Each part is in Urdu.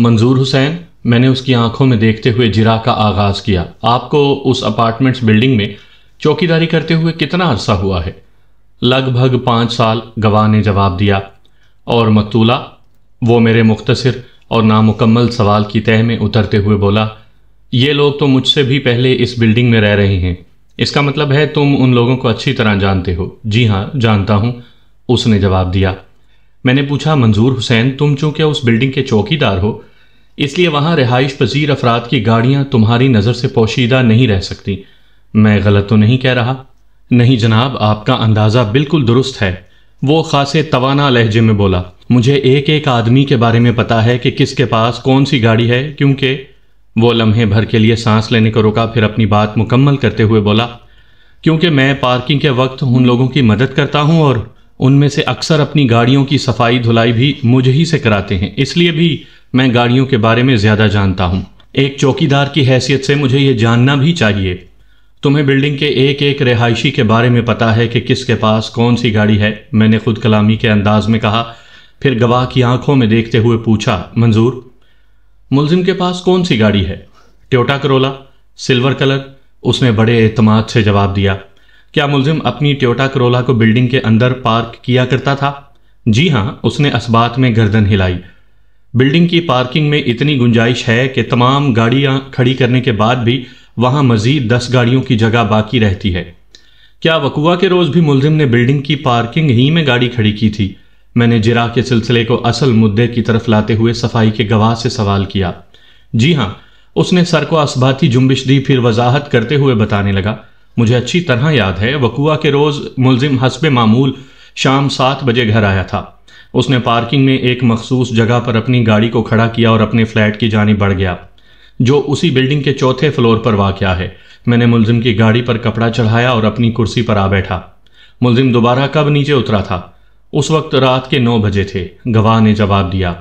منظور حسین، میں نے اس کی آنکھوں میں دیکھتے ہوئے جرا کا آغاز کیا۔ آپ کو اس اپارٹمنٹس بلڈنگ میں چوکیداری کرتے ہوئے کتنا عرصہ ہوا ہے؟ لگ بھگ 5 سال، گواہ نے جواب دیا۔ اور مقتولہ؟ وہ میرے مختصر اور نامکمل سوال کی تہہ میں اترتے ہوئے بولا، یہ لوگ تو مجھ سے بھی پہلے اس بلڈنگ میں رہ رہے ہیں۔ اس کا مطلب ہے تم ان لوگوں کو اچھی طرح جانتے ہو؟ جی ہاں، جانتا ہوں، اس نے جواب دیا۔ میں نے پوچھا، منظور حسین، تم چونکہ اس بلڈنگ کے چوکیدار ہو، اس لیے وہاں رہائش پذیر افراد کی گاڑیاں تمہاری نظر سے پوشیدہ نہیں رہ سکتی۔ میں غلط تو نہیں کہہ رہا؟ نہیں جناب، آپ کا اندازہ بالکل درست ہے، وہ خاصے توانا لہجے میں بولا۔ مجھے ایک ایک آدمی کے بارے میں پتا ہے کہ کس کے پاس کون سی گاڑی ہے، کیونکہ وہ لمحے بھر کے لیے سانس لینے کو رکا، پھر اپنی بات مکمل کرتے ہوئے بولا، کیونکہ میں پارکنگ کے وقت ان لوگوں کی مدد کرتا ہوں اور ان میں سے اکثر اپنی گاڑیوں کی صفائی دھلائی بھی مجھ ہی سے کراتے ہیں، اس لیے بھی میں گاڑیوں کے بارے میں زیادہ جانتا ہوں۔ ایک چوکیدار کی حیثیت سے مجھے یہ جاننا بھی چاہیے۔ تمہیں بلڈنگ کے ایک ایک رہائشی کے بارے میں پتا ہے کہ کس کے پاس کون سی گاڑی ہے، میں نے خود کلامی کے انداز میں کہا، پھر گواہ کی آنکھوں میں دیکھتے ہوئے پوچھا، منظور، ملزم کے پاس کون سی گاڑی ہے؟ ٹویوٹا کرولا، سلور کلر، اس نے بڑے اعتماد سے جواب دیا۔ کیا ملزم اپنی ٹویوٹا کرولا کو بلڈنگ کے اندر پارک کیا کرتا تھا؟ جی ہاں، اس نے اثبات میں گردن ہلائی۔ بلڈنگ کی پارکنگ میں اتنی گنجائش ہے کہ تمام گاڑیاں کھڑی کرنے کے بعد بھی وہاں مزید 10 گاڑیوں کی جگہ باقی رہتی ہے۔ کیا وقوع کے روز بھی ملزم نے بلڈنگ کی پارکنگ ہی میں گاڑی کھڑی کی تھی؟ میں نے جرا کے سلسلے کو اصل مدعے کی طرف لاتے ہوئے صفائی کے گواہ سے سوال کیا۔ جی ہاں، اس نے سر کو اثباتی جنبش دی، پھر وضاحت کرتے ہوئے بتانے لگا، مجھے اچھی طرح یاد ہے، وقوع کے روز ملزم حسب معمول شام 7 بجے گھر آیا تھا۔ اس نے پارکنگ میں ایک مخصوص جگہ پر اپنی گاڑی کو کھڑا کیا اور اپنے فلیٹ کی جانب بڑھ گیا، جو اسی بلڈنگ کے 4تھے فلور پر واقع ہے۔ میں نے ملزم کی گاڑی پر کپڑا چڑھایا اور اپنی کرسی پر آ بیٹھا۔ ملزم دوبارہ کب نیچے اترا تھا؟ اس وقت رات کے 9 بجے تھے، گواہ نے جواب دیا۔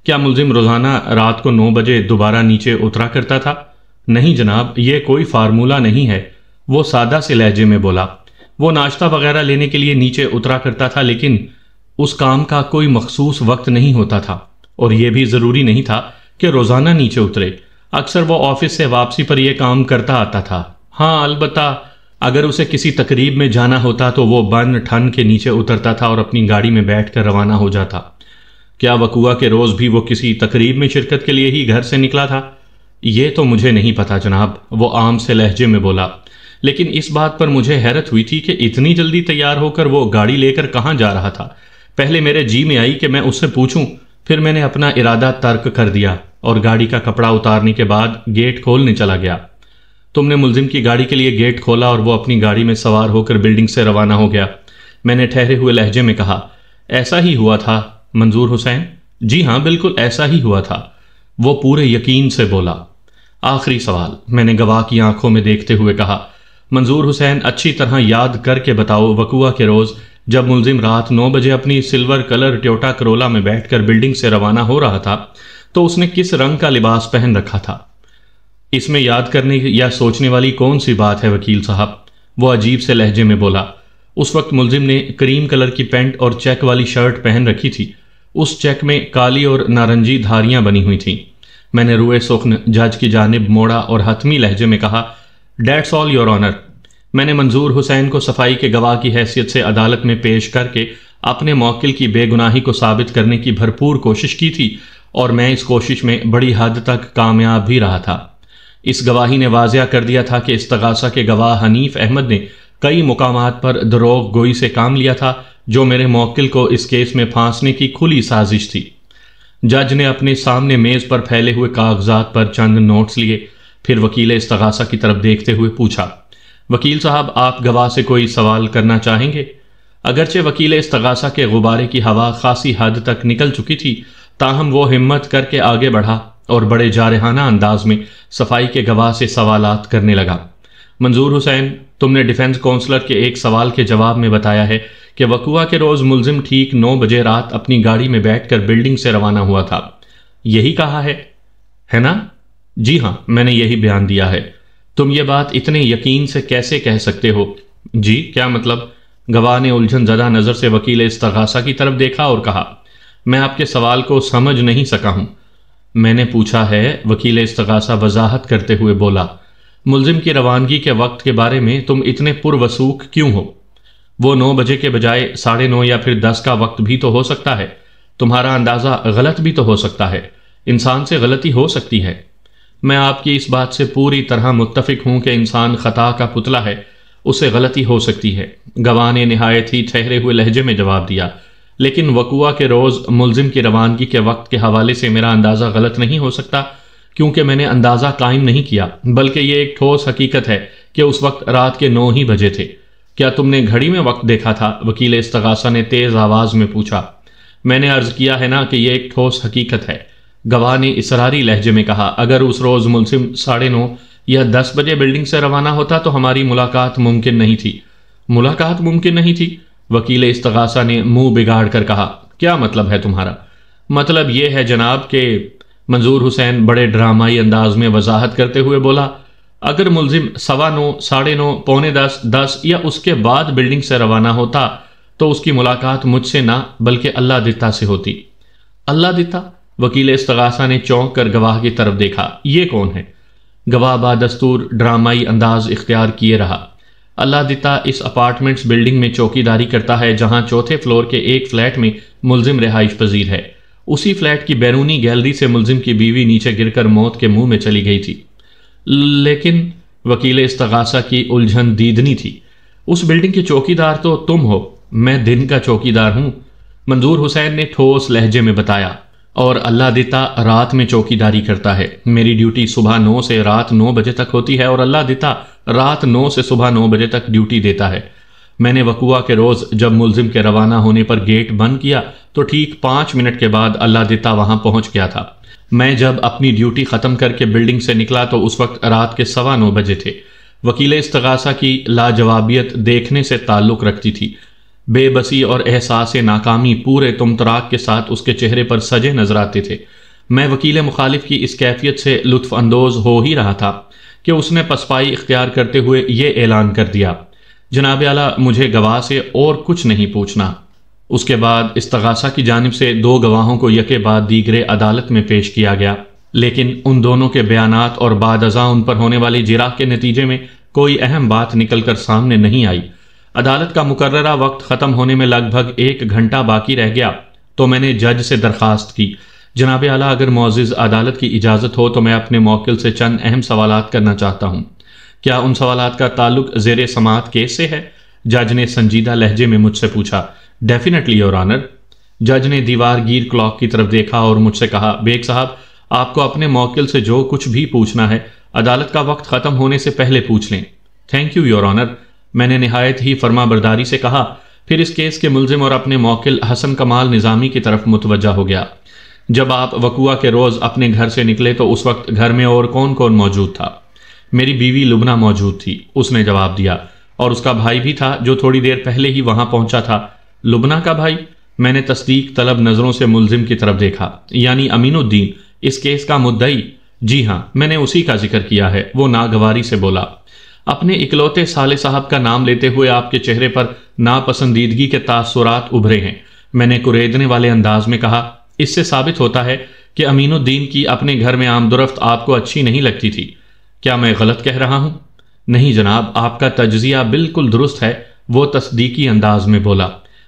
کیا ملزم روزانہ رات کو 9 بجے دوبارہ نیچے اترا کرتا تھا؟ نہیں جناب، یہ کوئی فارمولہ نہیں ہے، وہ سادہ سے لہجے میں بولا۔ وہ ناشتہ وغیرہ لینے کے لیے نیچے اترا کرتا تھا، لیکن اس کام کا کوئی مخصوص وقت نہیں ہوتا تھا، اور یہ بھی ضروری نہیں تھا کہ روزانہ نیچے اترے۔ اکثر وہ آفس سے واپسی پر یہ کام کرتا آتا تھا۔ ہاں، البتہ اگر اسے کسی تقریب میں جانا ہوتا تو وہ بن ٹھن کے نیچے اترتا تھا اور اپنی گاڑی میں بیٹھ کر روانہ ہو جاتا۔ کیا وقوع کے روز بھی وہ کسی تقریب میں شرکت کے لیے ہی گھر سے نکلا تھا؟ یہ تو مجھے نہیں پتا جناب، وہ عام سے لہجے میں بولا، لیکن اس بات پر مجھے حیرت ہوئی تھی کہ اتنی جلدی تیار ہو کر وہ گاڑی لے کر کہاں جا رہا تھا۔ پہلے میرے جی میں آئی کہ میں اس سے پوچھوں، پھر میں نے اپنا ارادہ ترک کر دیا اور گاڑی کا کپڑا اتارنے کے بعد گیٹ کھولنے چلا گیا۔ تم نے ملزم کی گاڑی کے لیے گیٹ کھولا اور وہ اپنی گاڑی میں سوار ہو کر بلڈنگ سے روانہ ہو گیا، میں نے ٹھہرے ہوئے لہجے میں کہا۔ ایسا ہی ہوا تھا منظور حسین؟ جی ہاں، بالکل ایسا ہی ہوا تھا، وہ پورے یقین سے بولا۔ آخری سوال، میں نے گواہ کی آنکھوں میں دیکھتے ہوئے کہا، منظور حسین، اچھی طرح یاد کر کے بتاؤ، وقوع کے روز جب ملزم رات 9 بجے اپنی سلور کلر ٹویوٹا کرولا میں بیٹھ کر بلڈنگ سے روانہ ہو رہا تھا تو اس نے کس رنگ کا لباس پہن رکھا تھا؟ اس میں یاد کرنے یا سوچنے والی کون سی بات ہے وکیل صاحب؟ وہ عجیب سے لہجے میں بولا۔ اس وقت ملزم نے کریم کلر کی پینٹ اور چیک والی شرٹ پہن رکھی تھی، اس چیک میں کالی اور نارنجی دھاریاں بنی ہوئی تھیں۔ میں نے روئے سخن جج کی جانب موڑا اور حتمی لہجے میں کہا، ڈیٹس آل یور آنر۔ میں نے منظور حسین کو صفائی کے گواہ کی حیثیت سے عدالت میں پیش کر کے اپنے موکل کی بے گناہی کو ثابت کرنے کی بھرپور کوشش کی تھی، اور میں اس کوشش میں بڑی حد تک کامیاب بھی رہا تھا۔ اس گواہی نے واضح کر دیا تھا کہ استغاثہ کے گواہ حنیف احمد نے کئی مقامات پر دروغ گوئی سے کام لیا تھا، جو میرے موکل کو اس کیس میں پھانسنے کی کھلی سازش تھی۔ جج نے اپنے سامنے میز پر پھیلے ہوئے کاغذات پر چند نوٹس لیے، پھر وکیل استغاثہ کی طرف دیکھتے ہوئے پوچھا، وکیل صاحب، آپ گواہ سے کوئی سوال کرنا چاہیں گے؟ اگرچہ وکیل استغاثہ کے غبارے کی ہوا خاصی حد تک نکل چکی تھی، تاہم وہ ہمت کر کے آگے بڑھا اور بڑے جارحانہ انداز میں صفائی کے گواہ سے سوالات کرنے لگا۔ منظور حسین، تم نے ڈیفنس کونسلر کے ایک سوال کے جواب میں بتایا ہے کہ وقوع کے روز ملزم ٹھیک 9 بجے رات اپنی گاڑی میں بیٹھ کر بلڈنگ سے روانہ ہوا تھا، یہی کہا ہے نا؟ جی ہاں، میں نے یہی بیان دیا ہے۔ تم یہ بات اتنے یقین سے کیسے کہہ سکتے ہو؟ جی، کیا مطلب؟ گواہ نے الجھن زدہ نظر سے وکیل استغاثہ کی طرف دیکھا اور کہا، میں آپ کے سوال کو سمجھ نہیں سکا ہوں۔ میں نے پوچھا ہے، وکیل استغاثہ وضاحت کرتے ہوئے بولا۔ ملزم کی روانگی کے وقت کے بارے میں تم اتنے پروسوخ کیوں ہو؟ وہ 9 بجے کے بجائے 9:30 یا پھر 10 کا وقت بھی تو ہو سکتا ہے۔ تمہارا اندازہ غلط بھی تو ہو سکتا ہے۔ انسان سے غلطی ہو سکتی ہے۔ میں آپ کی اس بات سے پوری طرح متفق ہوں کہ انسان خطا کا پتلا ہے، اس سے غلطی ہو سکتی ہے، گواہ نے نہایت ہی ٹھہرے ہوئے لہجے میں جواب دیا۔ لیکن وقوع کے روز ملزم کی روانگی کے وقت کے حوالے سے میرا اندازہ غلط نہیں ہو سکتا، کیونکہ میں نے اندازہ قائم نہیں کیا، بلکہ یہ ایک ٹھوس حقیقت ہے کہ اس وقت رات کے 9 ہی بجے تھے۔ کیا تم نے گھڑی میں وقت دیکھا تھا؟ وکیل استغاثہ نے تیز آواز میں پوچھا۔ میں نے عرض کیا ہے نا کہ یہ ایک ٹھوس حقیقت ہے، گواہ نے اصراری لہجے میں کہا۔ اگر اس روز ملزم 9:30 یا 10 بجے بلڈنگ سے روانہ ہوتا تو ہماری ملاقات ممکن نہیں تھی۔ ملاقات ممکن نہیں تھی؟ وکیل استغاثہ نے منہ بگاڑ کر کہا۔ کیا مطلب ہے تمہارا؟ مطلب یہ ہے جناب کہ منظور حسین بڑے ڈرامائی انداز میں وضاحت کرتے ہوئے بولا، اگر ملزم 9:15، 9:30، 9:45، 10 یا اس کے بعد بلڈنگ سے روانہ ہوتا تو اس کی ملاقات مجھ سے نہ بلکہ اللہ دتا سے ہوتی۔ اللہ دتا؟ وکیل استغاثہ نے چونک کر گواہ کی طرف دیکھا۔ یہ کون ہے؟ گواہ بادستور ڈرامائی انداز اختیار کیے رہا۔ اللہ دتا اس اپارٹمنٹس بلڈنگ میں چوکی داری کرتا ہے جہاں چوتھے فلور کے ایک فلیٹ میں ملزم رہائش پذیر ہے۔ اسی فلیٹ کی بیرونی گیلری سے ملزم کی بیوی نیچے گر کر موت کے منہ میں چلی گئی تھی۔ لیکن وکیل استغاثہ کی الجھن دیدنی تھی۔ اس بلڈنگ کے چوکی دار تو تم ہو، میں دن کا چوکی دار ہوں، منظور حسین نے ٹھوس لہجے میں بتایا، اور اللہ دتا رات میں چوکی داری کرتا ہے۔ میری ڈیوٹی صبح 9 سے رات 9 بجے تک ہوتی ہے اور اللہ دتا رات 9 سے صبح 9 بجے تک ڈیوٹی دیتا ہے۔ میں نے وقوع کے روز جب ملزم کے روانہ ہونے پر گیٹ بند کیا تو ٹھیک 5 منٹ کے بعد اللہ دتا وہاں پہنچ گیا تھا۔ میں جب اپنی ڈیوٹی ختم کر کے بلڈنگ سے نکلا تو اس وقت رات کے 9:15 بجے تھے۔ وکیل استغاثہ کی لاجوابیت دیکھنے سے تعلق رکھتی تھی۔ بے بسی اور احساس ناکامی پورے تمطراق کے ساتھ اس کے چہرے پر سجے نظر آتے تھے۔ میں وکیل مخالف کی اس کیفیت سے لطف اندوز ہو ہی رہا تھا کہ اس نے پسپائی اختیار کرتے ہوئے یہ اعلان کر دیا، جناب اعلیٰ مجھے گواہ سے اور کچھ نہیں پوچھنا۔ اس کے بعد استغاثہ کی جانب سے 2 گواہوں کو یکے بعد دیگرے عدالت میں پیش کیا گیا، لیکن ان دونوں کے بیانات اور بعد ازاں ان پر ہونے والی جراح کے نتیجے میں کوئی اہم بات نکل کر سامنے نہیں آئی۔ عدالت کا مقررہ وقت ختم ہونے میں لگ بھگ 1 گھنٹہ باقی رہ گیا تو میں نے جج سے درخواست کی، جناب اعلیٰ اگر معزز عدالت کی اجازت ہو تو میں اپنے موکل سے چند اہم سوالات کرنا چاہتا ہوں۔ کیا ان سوالات کا تعلق زیر سماعت کیس سے ہے؟ جج نے سنجیدہ لہجے میں مجھ سے پوچھا۔ Definitely your owner. جج نے دیوار گیر کلاک کی طرف دیکھا اور مجھ سے کہا، بیگ صاحب آپ کو اپنے موکل سے جو کچھ بھی پوچھنا ہے عدالت کا وقت ختم ہونے سے پہلے پوچھ لیں۔ تھینک یو یور آنر، میں نے نہایت ہی فرما برداری سے کہا، پھر اس کیس کے ملزم اور اپنے موکل حسن کمال نظامی کی طرف متوجہ ہو گیا۔ جب آپ وقوع کے روز اپنے گھر سے نکلے تو اس وقت گھر میں اور کون کون موجود تھا؟ میری بیوی لبنہ موجود تھی، اس نے جواب دیا، اور اس کا بھائی بھی تھا جو تھوڑی دیر پہلے ہی وہاں پہنچا تھا۔ لبنہ کا بھائی؟ میں نے تصدیق طلب نظروں سے ملزم کی طرف دیکھا۔ یعنی امین الدین، اس کیس کا مدعی؟ جی ہاں، میں نے اسی کا ذکر کیا ہے، وہ ناگواری سے بولا۔ اپنے اکلوتے سالے صاحب کا نام لیتے ہوئے آپ کے چہرے پر ناپسندیدگی کے تاثرات ابھرے ہیں، میں نے کریدنے والے انداز میں کہا۔ اس سے ثابت ہوتا ہے کہ امین الدین کی اپنے گھر میں آمد و رفت آپ کو اچھی نہیں لگتی تھی۔ کیا میں غلط کہہ رہا ہوں؟ نہیں جناب، آپ کا تجزیہ بالکل درست ہے، وہ تصدیقی انداز میں بولا۔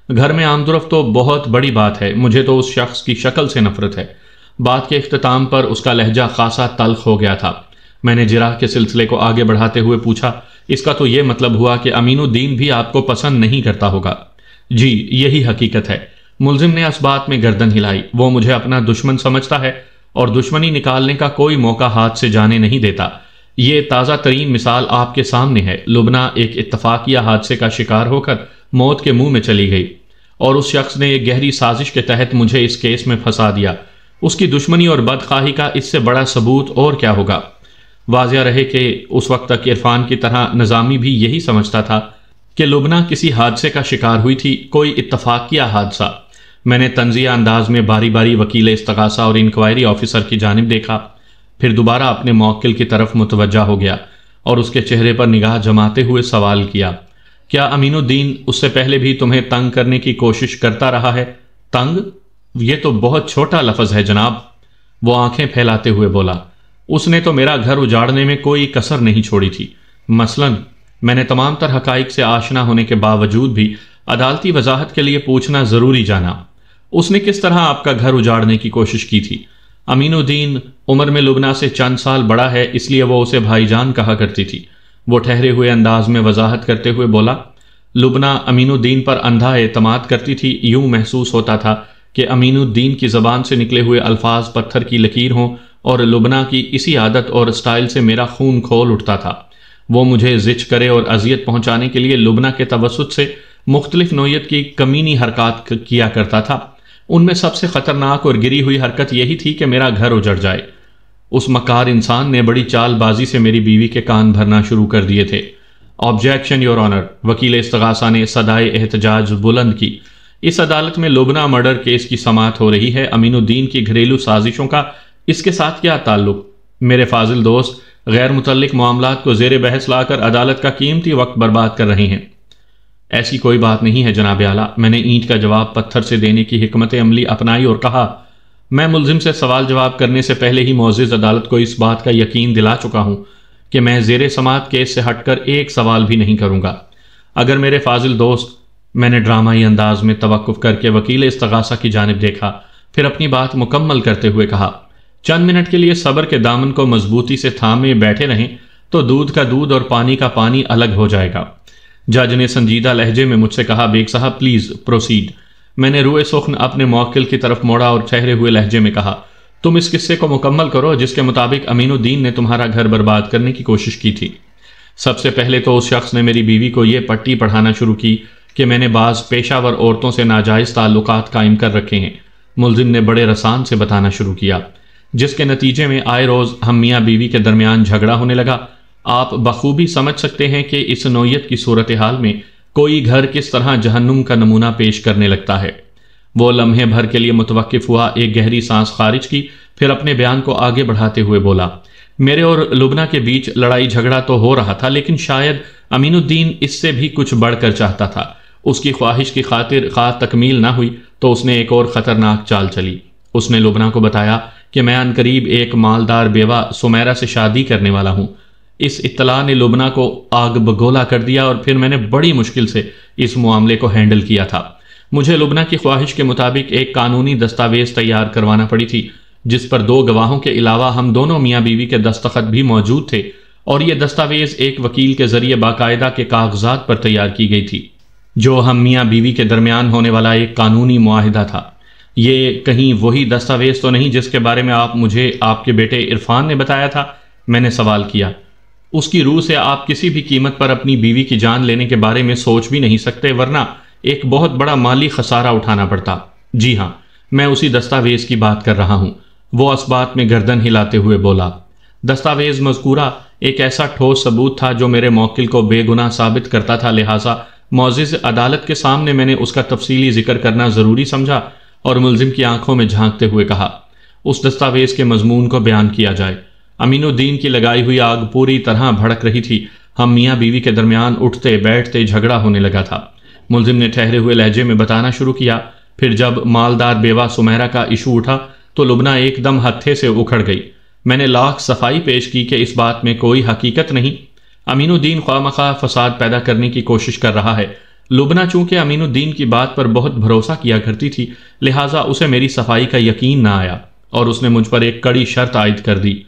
گھر میں آمد و رفت تو بہت بڑی بات ہے، مجھے تو اس شخص کی شکل سے نفرت ہے۔ بات کے اختتام پر اس کا لہجہ خاصا تلخ ہو گیا تھا۔ میں نے جراح کے سلسلے کو آگے بڑھاتے ہوئے پوچھا، اس کا تو یہ مطلب ہوا کہ امین الدین بھی آپ کو پسند نہیں کرتا ہوگا؟ جی یہی حقیقت ہے۔ ملزم نے اس بات میں گردن ہلائی۔ وہ مجھے اپنا دشمن سمجھتا ہے اور دشمنی نکالنے کا کوئی موقع ہاتھ سے جانے نہیں دیتا۔ یہ تازہ ترین مثال آپ کے سامنے ہے۔ لبنہ ایک اتفاقیہ حادثے کا شکار ہو کر موت کے منہ میں چلی گئی اور اس شخص نے ایک گہری سازش کے تحت مجھے اس کیس میں پھنسا دیا۔ اس کی دشمنی اور بدخواہی کا اس سے بڑا ثبوت اور کیا ہوگا؟ واضح رہے کہ اس وقت تک عرفان کی طرح نظامی بھی یہی سمجھتا تھا کہ لبنہ کسی حادثے کا شکار ہوئی تھی، کوئی اتفاقیہ حادثہ۔ میں نے طنزیہ انداز میں باری باری وکیل استغاثہ اور انکوائری آفیسر کی جانب دیکھا، پھر دوبارہ اپنے موکل کی طرف متوجہ ہو گیا اور اس کے چہرے پر نگاہ جماتے ہوئے سوال کیا، کیا امین الدین اس سے پہلے بھی تمہیں تنگ کرنے کی کوشش کرتا رہا ہے؟ تنگ؟ یہ تو بہت چھوٹا لفظ ہے جناب۔ وہ آنکھیں پھیلاتے ہوئے بولا، اس نے تو میرا گھر اجاڑنے میں کوئی کسر نہیں چھوڑی تھی۔ مثلاً میں نے تمام تر حقائق سے آشنا ہونے کے باوجود بھی عدالتی وضاحت کے لیے پوچھنا ضروری جانا، اس نے کس طرح آپ کا گھر اجاڑنے کی کوشش کی تھی؟ امین الدین عمر میں لبنہ سے چند سال بڑا ہے، اس لیے وہ اسے بھائی جان کہا کرتی تھی۔ وہ ٹھہرے ہوئے انداز میں وضاحت کرتے ہوئے بولا، لبنہ امین الدین پر اندھا اعتماد کرتی تھی۔ یوں محسوس ہوتا تھا کہ امین الدین کی زبان سے نکلے ہوئے الفاظ پتھر کی لکیر ہوں، اور لبنہ کی اسی عادت اور سٹائل سے میرا خون کھول اٹھتا تھا۔ وہ مجھے زچ کرے اور اذیت پہنچانے کے لیے لبنہ کے توسط سے مختلف نوعیت کی کمینی حرکات کیا کرتا تھا۔ ان میں سب سے خطرناک اور گری ہوئی حرکت یہی تھی کہ میرا گھر اجڑ جائے۔ اس مکار انسان نے بڑی چال بازی سے میری بیوی کے کان بھرنا شروع کر دیے تھے۔ آبجیکشن یور آنر، وکیل استغاثہ نے صدائے احتجاج بلند کی۔ اس عدالت میں لبنہ مرڈر کیس کی سماعت ہو رہی ہے۔ امین الدین کی گھریلو سازشوں کا اس کے ساتھ کیا تعلق؟ میرے فاضل دوست غیر متعلق معاملات کو زیر بحث لا کر عدالت کا قیمتی وقت برباد کر رہے ہیں۔ ایسی کوئی بات نہیں ہے جناب اعلیٰ، میں نے اینٹ کا جواب پتھر سے دینے کی حکمت عملی اپنائی اور کہا، میں ملزم سے سوال جواب کرنے سے پہلے ہی معزز عدالت کو اس بات کا یقین دلا چکا ہوں کہ میں زیر سماعت کیس سے ہٹ کر ایک سوال بھی نہیں کروں گا۔ اگر میرے فاضل دوست، میں نے ڈرامائی انداز میں توقف کر کے وکیل استغاثہ کی جانب دیکھا، پھر اپنی بات مکمل کرتے ہوئے کہا، چند منٹ کے لیے صبر کے دامن کو مضبوطی سے تھامے بیٹھے رہیں تو دودھ کا دودھ اور پانی کا پانی الگ ہو جائے گا۔ جج نے سنجیدہ لہجے میں مجھ سے کہا، بیگ صاحب پلیز پروسیڈ۔ میں نے روئے سخن اپنے موکل کی طرف موڑا اور ٹھہرے ہوئے لہجے میں کہا، تم اس قصے کو مکمل کرو جس کے مطابق امین الدین نے تمہارا گھر برباد کرنے کی کوشش کی تھی۔ سب سے پہلے تو اس شخص نے میری بیوی کو یہ پٹی پڑھانا شروع کی کہ میں نے بعض پیشہ ور عورتوں سے ناجائز تعلقات قائم کر رکھے ہیں۔ ملزم نے بڑے رسان سے بتانا شروع کیا، جس کے نتیجے میں آئے روز ہم میاں بیوی کے درمیان جھگڑا ہونے لگا۔ آپ بخوبی سمجھ سکتے ہیں کہ اس نوعیت کی صورتحال میں کوئی گھر کس طرح جہنم کا نمونہ پیش کرنے لگتا ہے۔ وہ لمحے بھر کے لیے متوقف ہوا، ایک گہری سانس خارج کی، پھر اپنے بیان کو آگے بڑھاتے ہوئے بولا، میرے اور لبنہ کے بیچ لڑائی جھگڑا تو ہو رہا تھا، لیکن شاید امین الدین اس سے بھی کچھ بڑھ کر چاہتا تھا۔ اس کی خواہش کی خاطر خواہ تکمیل نہ ہوئی تو اس نے ایک اور خطرناک چال چلی۔ اس نے لبنہ کو بتایا کہ میں عنقریب ایک مالدار بیوہ سمیرہ سے شادی کرنے والا ہوں۔ اس اطلاع نے لبنہ کو آگ بگولا کر دیا اور پھر میں نے بڑی مشکل سے اس معاملے کو ہینڈل کیا تھا۔ مجھے لبنہ کی خواہش کے مطابق ایک قانونی دستاویز تیار کروانا پڑی تھی، جس پر 2 گواہوں کے علاوہ ہم دونوں میاں بیوی کے دستخط بھی موجود تھے، اور یہ دستاویز ایک وکیل کے ذریعے باقاعدہ کے کاغذات پر تیار کی گئی تھی، جو ہم میاں بیوی کے درمیان ہونے والا ایک قانونی معاہدہ تھا۔ یہ کہیں وہی دستاویز تو نہیں جس کے بارے میں مجھے آپ کے بیٹے عرفان نے بتایا تھا؟ میں نے سوال کیا۔ اس کی روح سے آپ کسی بھی قیمت پر اپنی بیوی کی جان لینے کے بارے میں سوچ بھی نہیں سکتے، ورنہ ایک بہت بڑا مالی خسارہ اٹھانا پڑتا۔ جی ہاں، میں اسی دستاویز کی بات کر رہا ہوں، وہ اس بات میں گردن ہلاتے ہوئے بولا۔ دستاویز مذکورہ ایک ایسا ٹھوس ثبوت تھا جو میرے موکل کو بے گناہ ثابت کرتا تھا، لہٰذا معزز عدالت کے سامنے میں نے اس کا تفصیلی ذکر کرنا ضروری سمجھا اور ملزم کی آنکھوں میں جھانکتے ہوئے کہا، اس دستاویز کے مضمون کو بیان کیا جائے۔ امین الدین کی لگائی ہوئی آگ پوری طرح بھڑک رہی تھی۔ ہم میاں بیوی کے درمیان اٹھتے بیٹھتے جھگڑا ہونے لگا تھا۔ ملزم نے ٹھہرے ہوئے لہجے میں بتانا شروع کیا، پھر جب مالدار بیوہ سمیرہ کا ایشو اٹھا تو لبنہ ایک دم ہتھے سے اکھڑ گئی۔ میں نے لاکھ صفائی پیش کی کہ اس بات میں کوئی حقیقت نہیں، امین الدین خواہ مخواہ فساد پیدا کرنے کی کوشش کر رہا ہے۔ لبنہ چونکہ امین الدین کی بات پر بہت بھروسہ کیا کرتی تھی، لہٰذا اسے میری صفائی کا یقین نہ آیا اور اس نے مجھ پر ایک کڑی شرط عائد کر دی۔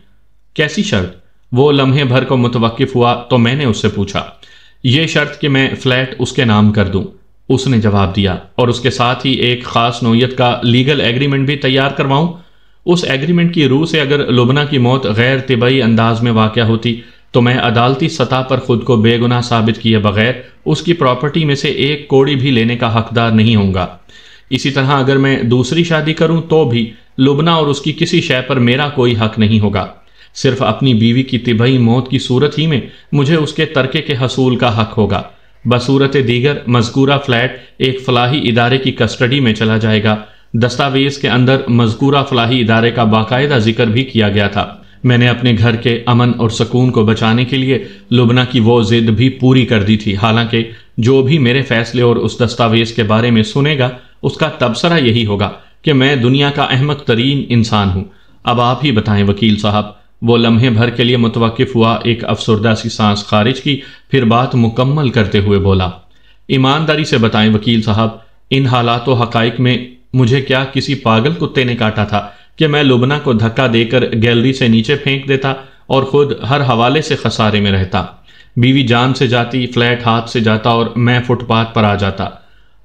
کیسی شرط؟ وہ لمحے بھر کو متوقف ہوا تو میں نے اس سے پوچھا، یہ شرط کہ میں فلیٹ اس کے نام کر دوں۔ اس نے جواب دیا، اور اس کے ساتھ ہی ایک خاص نوعیت کا لیگل ایگریمنٹ بھی تیار کرواؤں۔ اس ایگریمنٹ کی روح سے اگر لبنہ کی موت غیر طبعی انداز میں واقع ہوتی تو میں عدالتی سطح پر خود کو بے گناہ ثابت کیے بغیر اس کی پراپرٹی میں سے ایک کوڑی بھی لینے کا حقدار نہیں ہوں گا۔ اسی طرح اگر میں دوسری شادی کروں تو بھی لبنہ اور اس کی کسی شے پر میرا کوئی حق نہیں ہوگا۔ صرف اپنی بیوی کی طبعی موت کی صورت ہی میں مجھے اس کے ترکے کے حصول کا حق ہوگا۔ بصورت دیگر مذکورہ فلیٹ ایک فلاحی ادارے کی کسٹڈی میں چلا جائے گا۔ دستاویز کے اندر مذکورہ فلاحی ادارے کا باقاعدہ ذکر بھی کیا گیا تھا۔ میں نے اپنے گھر کے امن اور سکون کو بچانے کے لیے لبنہ کی وہ ضد بھی پوری کر دی تھی، حالانکہ جو بھی میرے فیصلے اور اس دستاویز کے بارے میں سنے گا اس کا تبصرہ یہی ہوگا کہ میں دنیا کا احمق ترین انسان ہوں۔ اب آپ ہی بتائیں وکیل صاحب۔ وہ لمحے بھر کے لیے متوقف ہوا، ایک افسردہ سی سانس خارج کی، پھر بات مکمل کرتے ہوئے بولا، ایمانداری سے بتائیں وکیل صاحب، ان حالات و حقائق میں مجھے کیا کسی پاگل کتے نے کاٹا تھا کہ میں لبنہ کو دھکا دے کر گیلری سے نیچے پھینک دیتا اور خود ہر حوالے سے خسارے میں رہتا؟ بیوی جان سے جاتی، فلیٹ ہاتھ سے جاتا اور میں فٹ پاتھ پر آ جاتا۔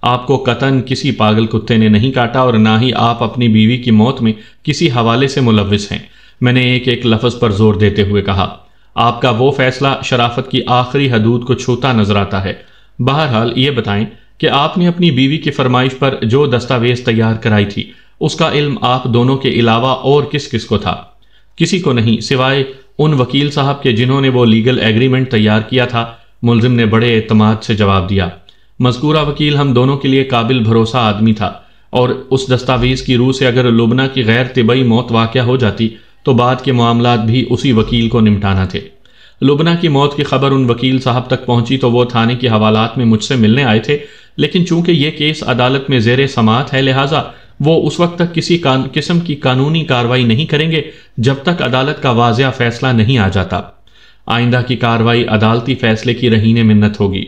آپ کو قطعاً کسی پاگل کتے نے نہیں کاٹا اور نہ ہی آپ اپنی بیوی کی موت میں کسی حوالے سے ملوث ہیں، میں نے ایک ایک لفظ پر زور دیتے ہوئے کہا۔ آپ کا وہ فیصلہ شرافت کی آخری حدود کو چھوتا نظر آتا ہے۔ بہرحال یہ بتائیں کہ آپ نے اپنی بیوی کی فرمائش پر جو دستاویز تیار کرائی تھی، اس کا علم آپ دونوں کے علاوہ اور کس کس کو تھا؟ کسی کو نہیں، سوائے ان وکیل صاحب کے جنہوں نے وہ لیگل ایگریمنٹ تیار کیا تھا، ملزم نے بڑے اعتماد سے جواب دیا۔ مذکورہ وکیل ہم دونوں کے لیے قابل بھروسہ آدمی تھا، اور اس دستاویز کی روح سے اگر لبنہ کی غیر طبعی موت واقع ہو جاتی تو بعد کے معاملات بھی اسی وکیل کو نمٹانا تھے۔ لبنہ کی موت کی خبر ان وکیل صاحب تک پہنچی تو وہ تھانے کی حوالات میں مجھ سے ملنے آئے تھے، لیکن چونکہ یہ کیس عدالت میں زیر سماعت ہے، لہٰذا وہ اس وقت تک کسی قسم کی قانونی کارروائی نہیں کریں گے جب تک عدالت کا واضح فیصلہ نہیں آ جاتا۔ آئندہ کی کارروائی عدالتی فیصلے کی رہین منت ہوگی۔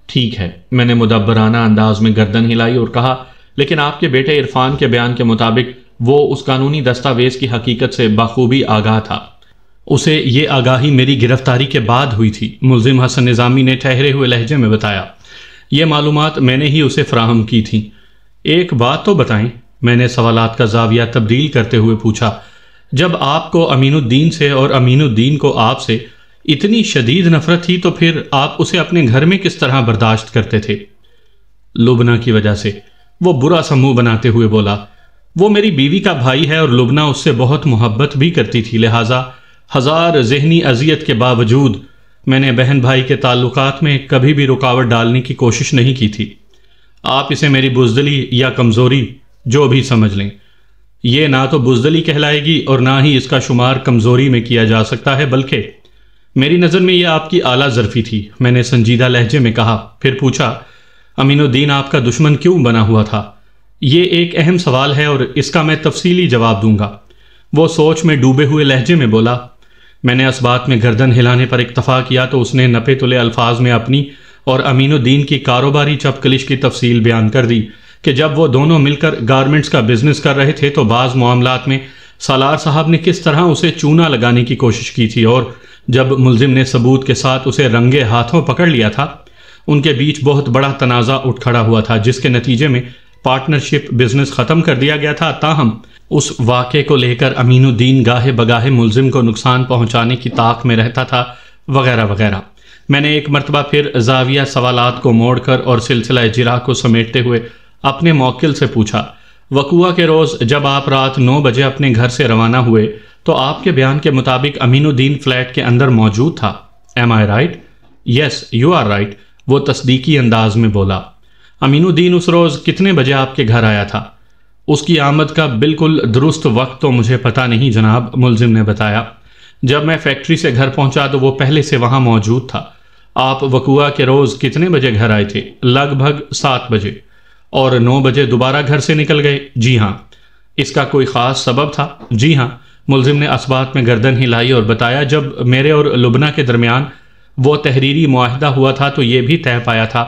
ٹھیک ہے، میں نے مدبرانہ انداز میں گردن ہلائی اور کہا، لیکن آپ کے بیٹے عرفان کے بیان کے مطابق وہ اس قانونی دستاویز کی حقیقت سے بخوبی آگاہ تھا۔ اسے یہ آگاہی میری گرفتاری کے بعد ہوئی تھی، ملزم حسن نظامی نے ٹھہرے ہوئے لہجے میں بتایا۔ یہ معلومات میں نے ہی اسے فراہم کی تھیں۔ ایک بات تو بتائیں، میں نے سوالات کا زاویہ تبدیل کرتے ہوئے پوچھا، جب آپ کو امین الدین سے اور امین الدین کو آپ سے اتنی شدید نفرت تھی تو پھر آپ اسے اپنے گھر میں کس طرح برداشت کرتے تھے؟ لبنہ کی وجہ سے، وہ برا سا منہ بناتے ہوئے بولا۔ وہ میری بیوی کا بھائی ہے اور لبنہ اس سے بہت محبت بھی کرتی تھی، لہٰذا ہزار ذہنی اذیت کے باوجود میں نے بہن بھائی کے تعلقات میں کبھی بھی رکاوٹ ڈالنے کی کوشش نہیں کی تھی۔ آپ اسے میری بزدلی یا کمزوری جو بھی سمجھ لیں، یہ نہ تو بزدلی کہلائے گی اور نہ ہی اس کا شمار کمزوری میں کیا جا سکتا ہے، بلکہ میری نظر میں یہ آپ کی اعلیٰ ظرفی تھی، میں نے سنجیدہ لہجے میں کہا۔ پھر پوچھا، امین الدین آپ کا دشمن کیوں بنا ہوا تھا؟ یہ ایک اہم سوال ہے اور اس کا میں تفصیلی جواب دوں گا۔ وہ سوچ میں ڈوبے ہوئے لہجے میں بولا۔ میں نے اس بات میں گردن ہلانے پر اکتفا کیا تو اس نے نپے تلے الفاظ میں اپنی اور امین الدین کی کاروباری چپ کلش کی تفصیل بیان کر دی کہ جب وہ دونوں مل کر گارمنٹس کا بزنس کر رہے تھے تو بعض معاملات میں سالار صاحب نے کس طرح اسے چونا لگانے کی کوشش کی تھی، اور جب ملزم نے ثبوت کے ساتھ اسے رنگے ہاتھوں پکڑ لیا تھا، ان کے بیچ بہت بڑا تنازع اٹھ کھڑا ہوا تھا، جس کے نتیجے میں پارٹنرشپ بزنس ختم کر دیا گیا تھا۔ تاہم اس واقعے کو لے کر امین الدین گاہے بگاہے ملزم کو نقصان پہنچانے کی طاق میں رہتا تھا، وغیرہ وغیرہ۔ میں نے ایک مرتبہ پھر زاویہ سوالات کو موڑ کر اور سلسلہ جرح کو سمیٹتے ہوئے اپنے موکل سے پوچھا، وقوعہ کے روز جب آپ رات 9 بجے اپنے گھر سے روانہ ہوئے تو آپ کے بیان کے مطابق امین الدین فلیٹ کے اندر موجود تھا، am I right? Yes you are right, وہ تصدیقی انداز میں بولا۔ امین الدین اس روز کتنے بجے آپ کے گھر آیا تھا؟ اس کی آمد کا بالکل درست وقت تو مجھے پتہ نہیں جناب، ملزم نے بتایا۔ جب میں فیکٹری سے گھر پہنچا تو وہ پہلے سے وہاں موجود تھا۔ آپ وقوعہ کے روز کتنے بجے گھر آئے تھے؟ لگ بھگ 7 بجے۔ اور 9 بجے دوبارہ گھر سے نکل گئے؟ جی ہاں۔ اس کا کوئی خاص سبب تھا؟ جی ہاں، ملزم نے اسبات میں گردن ہلائی اور بتایا، جب میرے اور لبنہ کے درمیان وہ تحریری معاہدہ ہوا تھا تو یہ بھی طے پایا تھا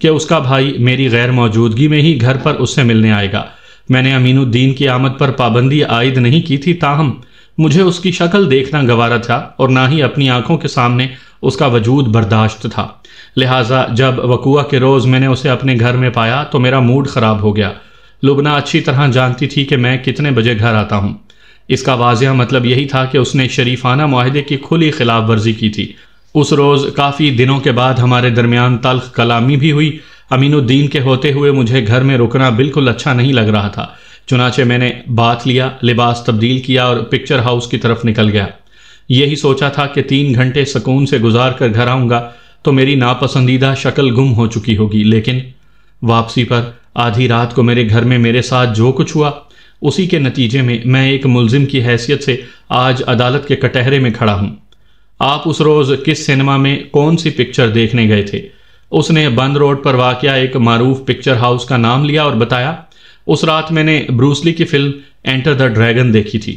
کہ اس کا بھائی میری غیر موجودگی میں ہی گھر پر اس سے ملنے آئے گا۔ میں نے امین الدین کی آمد پر پابندی عائد نہیں کی تھی، تاہم مجھے اس کی شکل دیکھنا گوارا تھا اور نہ ہی اپنی آنکھوں کے سامنے اس کا وجود برداشت تھا، لہٰذا جب وقوعہ کے روز میں نے اسے اپنے گھر میں پایا تو میرا موڈ خراب ہو گیا۔ لبنہ اچھی طرح جانتی تھی کہ میں کتنے بجے گھر آتا ہوں۔ اس کا واضح مطلب یہی تھا کہ اس نے شریفانہ معاہدے کی کھلی خلاف ورزی کی تھی۔ اس روز کافی دنوں کے بعد ہمارے درمیان تلخ کلامی بھی ہوئی۔ امین الدین کے ہوتے ہوئے مجھے گھر میں رکنا بالکل اچھا نہیں لگ رہا تھا، چنانچہ میں نے بات لیا، لباس تبدیل کیا اور پکچر ہاؤس کی طرف نکل گیا۔ یہی سوچا تھا کہ 3 گھنٹے سکون سے گزار کر گھر آؤں گا تو میری ناپسندیدہ شکل گم ہو چکی ہوگی، لیکن واپسی پر آدھی رات کو میرے گھر میں میرے ساتھ جو کچھ ہوا اسی کے نتیجے میں ایک ملزم کی حیثیت سے آج عدالت کے کٹہرے میں کھڑا ہوں۔ آپ اس روز کس سینما میں کون سی پکچر دیکھنے گئے تھے؟ اس نے بند روڈ پر واقع ایک معروف پکچر ہاؤس کا نام لیا اور بتایا، اس رات میں نے بروس لی کی فلم انٹر دی ڈریگن دیکھی تھی۔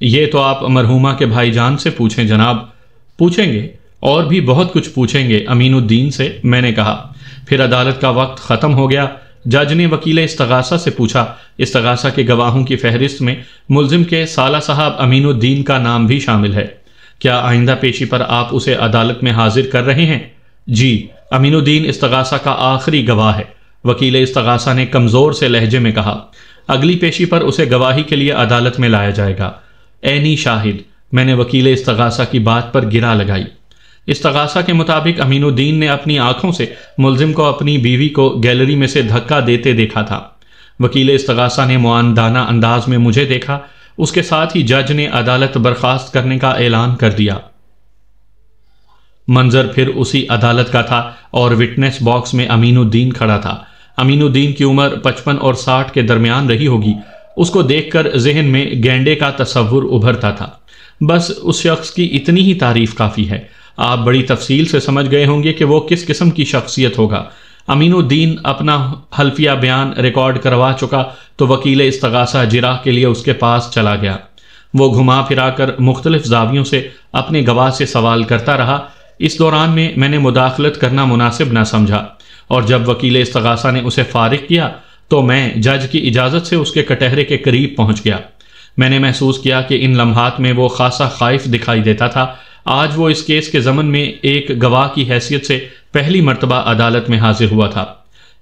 یہ تو آپ مرحومہ کے بھائی جان سے پوچھیں جناب۔ پوچھیں گے، اور بھی بہت کچھ پوچھیں گے امین الدین سے، میں نے کہا۔ پھر عدالت کا وقت ختم ہو گیا۔ جج نے وکیل استغاثہ سے پوچھا، استغاثہ کے گواہوں کی فہرست میں ملزم کے سالہ صاحب امین الدین کا نام بھی شامل ہے، کیا آئندہ پیشی پر آپ اسے عدالت میں حاضر کر رہے ہیں؟ جی، امین الدین استغاثہ کا آخری گواہ ہے، وکیل استغاثہ نے کمزور سے لہجے میں کہا۔ اگلی پیشی پر اسے گواہی کے لیے عدالت میں لایا جائے گا۔ عینی شاہد، میں نے وکیل استغاثہ کی بات پر گرا لگائی۔ استغاثہ کے مطابق امین الدین نے اپنی آنکھوں سے ملزم کو اپنی بیوی کو گیلری میں سے دھکا دیتے دیکھا تھا۔ وکیل استغاثہ نے معاندانہ انداز میں مجھے دیکھا، اس کے ساتھ ہی جج نے عدالت برخاست کرنے کا اعلان کر دیا۔ منظر پھر اسی عدالت کا تھا اور وٹنس باکس میں امین الدین کھڑا تھا۔ امین الدین کی عمر 55 اور 60 کے درمیان رہی ہوگی۔ اس کو دیکھ کر ذہن میں گینڈے کا تصور ابھرتا تھا۔ بس اس شخص کی اتنی ہی تعریف کافی ہے۔ آپ بڑی تفصیل سے سمجھ گئے ہوں گے کہ وہ کس قسم کی شخصیت ہوگا۔ امین الدین اپنا حلفیہ بیان ریکارڈ کروا چکا تو وکیل استغاثہ جراح کے لیے اس کے پاس چلا گیا۔ وہ گھما پھرا کر مختلف زاویوں سے اپنے گواہ سے سوال کرتا رہا۔ اس دوران میں نے مداخلت کرنا مناسب نہ سمجھا، اور جب وکیل استغاثہ نے اسے فارغ کیا تو میں جج کی اجازت سے اس کے کٹہرے کے قریب پہنچ گیا۔ میں نے محسوس کیا کہ ان لمحات میں وہ خاصا خائف دکھائی دیتا تھا۔ آج وہ اس کیس کے ضمن میں ایک گواہ کی حیثیت سے پہلی مرتبہ عدالت میں حاضر ہوا تھا۔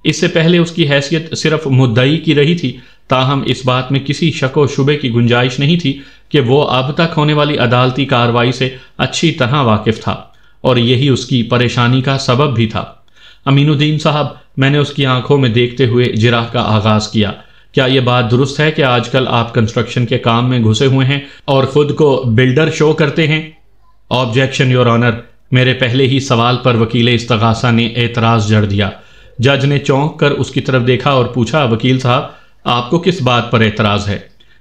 اس سے پہلے اس کی حیثیت صرف مدعی کی رہی تھی، تاہم اس بات میں کسی شک و شبے کی گنجائش نہیں تھی کہ وہ اب تک ہونے والی عدالتی کارروائی سے اچھی طرح واقف تھا، اور یہی اس کی پریشانی کا سبب بھی تھا۔ امین الدین صاحب، میں نے اس کی آنکھوں میں دیکھتے ہوئے جراح کا آغاز کیا۔ کیا یہ بات درست ہے کہ آج کل آپ کنسٹرکشن کے کام میں گھسے ہوئے ہیں اور خود کو بلڈر شو کرتے ہیں؟ آبجیکشن یور آنر، میرے پہلے ہی سوال پر وکیل استغاثہ نے اعتراض جڑ دیا۔ جج نے چونک کر اس کی طرف دیکھا اور پوچھا، وکیل صاحب آپ کو کس بات پر اعتراض ہے؟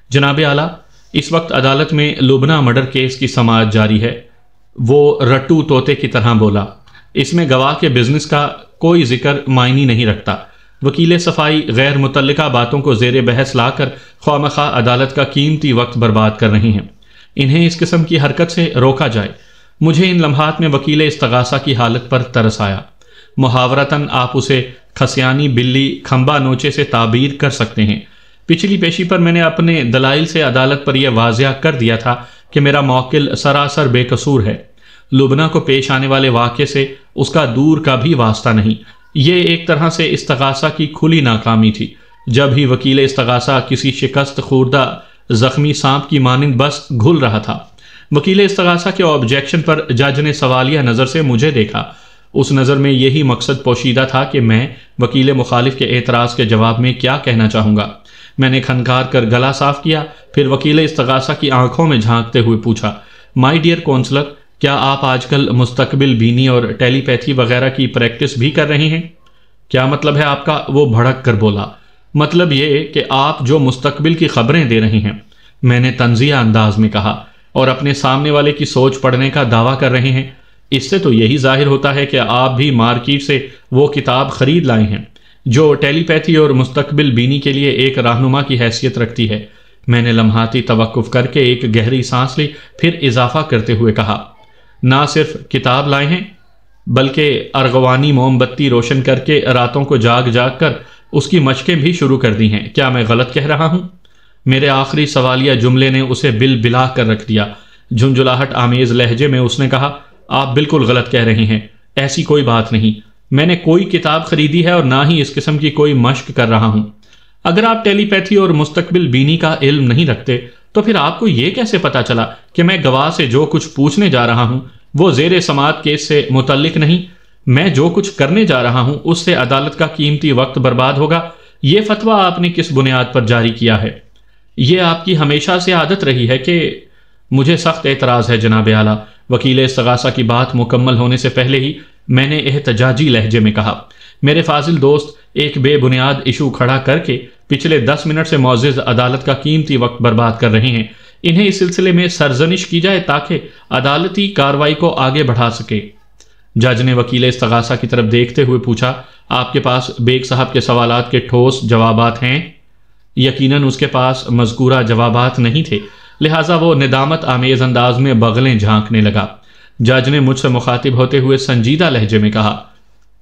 جناب اعلیٰ، اس وقت عدالت میں لبنہ مرڈر کیس کی سماعت جاری ہے۔ وہ رٹو طوطے کی طرح بولا، اس میں گواہ کے بزنس کا کوئی ذکر معنی نہیں رکھتا۔ وکیل صفائی غیر متعلقہ باتوں کو زیر بحث لا کر خواہ عدالت کا قیمتی وقت برباد کر رہی ہیں۔ انہیں اس قسم کی حرکت سے روکا جائے۔ مجھے ان لمحات میں وکیل استغاثہ کی حالت پر ترس آیا۔ محاورتاً آپ اسے کھسیانی بلی کھمبا نوچے سے تعبیر کر سکتے ہیں۔ پچھلی پیشی پر میں نے اپنے دلائل سے عدالت پر یہ واضح کر دیا تھا کہ میرا موکل سراسر بے قصور ہے۔ لبنہ کو پیش آنے والے واقعے سے اس کا دور کا بھی واسطہ نہیں۔ یہ ایک طرح سے استغاثہ کی کھلی ناکامی تھی۔ جب ہی وکیل استغاثہ کسی شکست خوردہ زخمی سانپ کی مانند بس گھل رہا تھا۔ وکیل استغاثہ کے آبجیکشن پر جج نے سوالیہ نظر سے مجھے دیکھا۔ اس نظر میں یہی مقصد پوشیدہ تھا کہ میں وکیل مخالف کے اعتراض کے جواب میں کیا کہنا چاہوں گا۔ میں نے کھنکار کر گلا صاف کیا، پھر وکیل استغاثہ کی آنکھوں میں جھانکتے ہوئے پوچھا، مائی ڈیئر کونسلر، کیا آپ آج کل مستقبل بینی اور ٹیلی پیتھی وغیرہ کی پریکٹس بھی کر رہے ہیں؟ کیا مطلب ہے آپ کا؟ وہ بھڑک کر بولا، مطلب یہ کہ آپ جو مستقبل کی خبریں دے رہے ہیں، میں نے طنزیہ انداز میں کہا، اور اپنے سامنے والے کی سوچ پڑھنے کا دعویٰ کر رہے ہیں۔ اس سے تو یہی ظاہر ہوتا ہے کہ آپ بھی مارکیٹ سے وہ کتاب خرید لائے ہیں جو ٹیلی پیتھی اور مستقبل بینی کے لیے ایک رہنما کی حیثیت رکھتی ہے۔ میں نے لمحاتی توقف کر کے ایک گہری سانس لی، پھر اضافہ کرتے ہوئے کہا، نہ صرف کتاب لائے ہیں بلکہ ارغوانی موم بتی روشن کر کے راتوں کو جاگ جاگ کر اس کی مشقیں بھی شروع کر دی ہیں۔ کیا میں غلط کہہ رہا ہوں؟ میرے آخری سوالیہ جملے نے اسے بل بلا کر رکھ دیا۔ جھنجھلاہٹ آمیز لہجے میں اس نے کہا، آپ بالکل غلط کہہ رہے ہیں، ایسی کوئی بات نہیں۔ میں نے کوئی کتاب خریدی ہے اور نہ ہی اس قسم کی کوئی مشق کر رہا ہوں۔ اگر آپ ٹیلی پیتھی اور مستقبل بینی کا علم نہیں رکھتے تو پھر آپ کو یہ کیسے پتا چلا کہ میں گواہ سے جو کچھ پوچھنے جا رہا ہوں وہ زیر سماعت کیس سے متعلق نہیں؟ میں جو کچھ کرنے جا رہا ہوں اس سے عدالت کا قیمتی وقت برباد ہوگا۔ یہ فتویٰ آپ نے کس بنیاد پر جاری کیا ہے؟ یہ آپ کی ہمیشہ سے عادت رہی ہے کہ… مجھے سخت اعتراض ہے جناب اعلیٰ۔ وکیل استغاثہ کی بات مکمل ہونے سے پہلے ہی میں نے احتجاجی لہجے میں کہا، میرے فاضل دوست ایک بے بنیاد ایشو کھڑا کر کے پچھلے 10 منٹ سے معزز عدالت کا قیمتی وقت برباد کر رہے ہیں۔ انہیں اس سلسلے میں سرزنش کی جائے تاکہ عدالتی کارروائی کو آگے بڑھا سکے۔ جج نے وکیل استغاثہ کی طرف دیکھتے ہوئے پوچھا، آپ کے پاس بیگ صاحب کے سوالات کے ٹھوس جوابات ہیں؟ یقیناً اس کے پاس مذکورہ جوابات نہیں تھے۔ لہٰذا وہ ندامت آمیز انداز میں بغلیں جھانکنے لگا۔ جج نے مجھ سے مخاطب ہوتے ہوئے سنجیدہ لہجے میں کہا،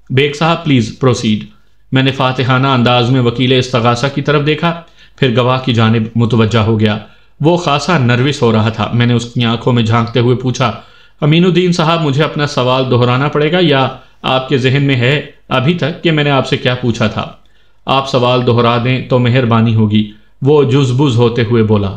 بیگ صاحب پلیز پروسیڈ۔ میں نے فاتحانہ انداز میں وکیل استغاثہ کی طرف دیکھا، پھر گواہ کی جانب متوجہ ہو گیا۔ وہ خاصا نروس ہو رہا تھا۔ میں نے اس کی آنکھوں میں جھانکتے ہوئے پوچھا، امین الدین صاحب مجھے اپنا سوال دہرانا پڑے گا یا آپ کے ذہن میں ہے ابھی تک کہ میں نے آپ سے کیا پوچھا تھا؟ آپ سوال دہرا دیں تو مہربانی ہوگی، وہ جز بز ہوتے ہوئے بولا۔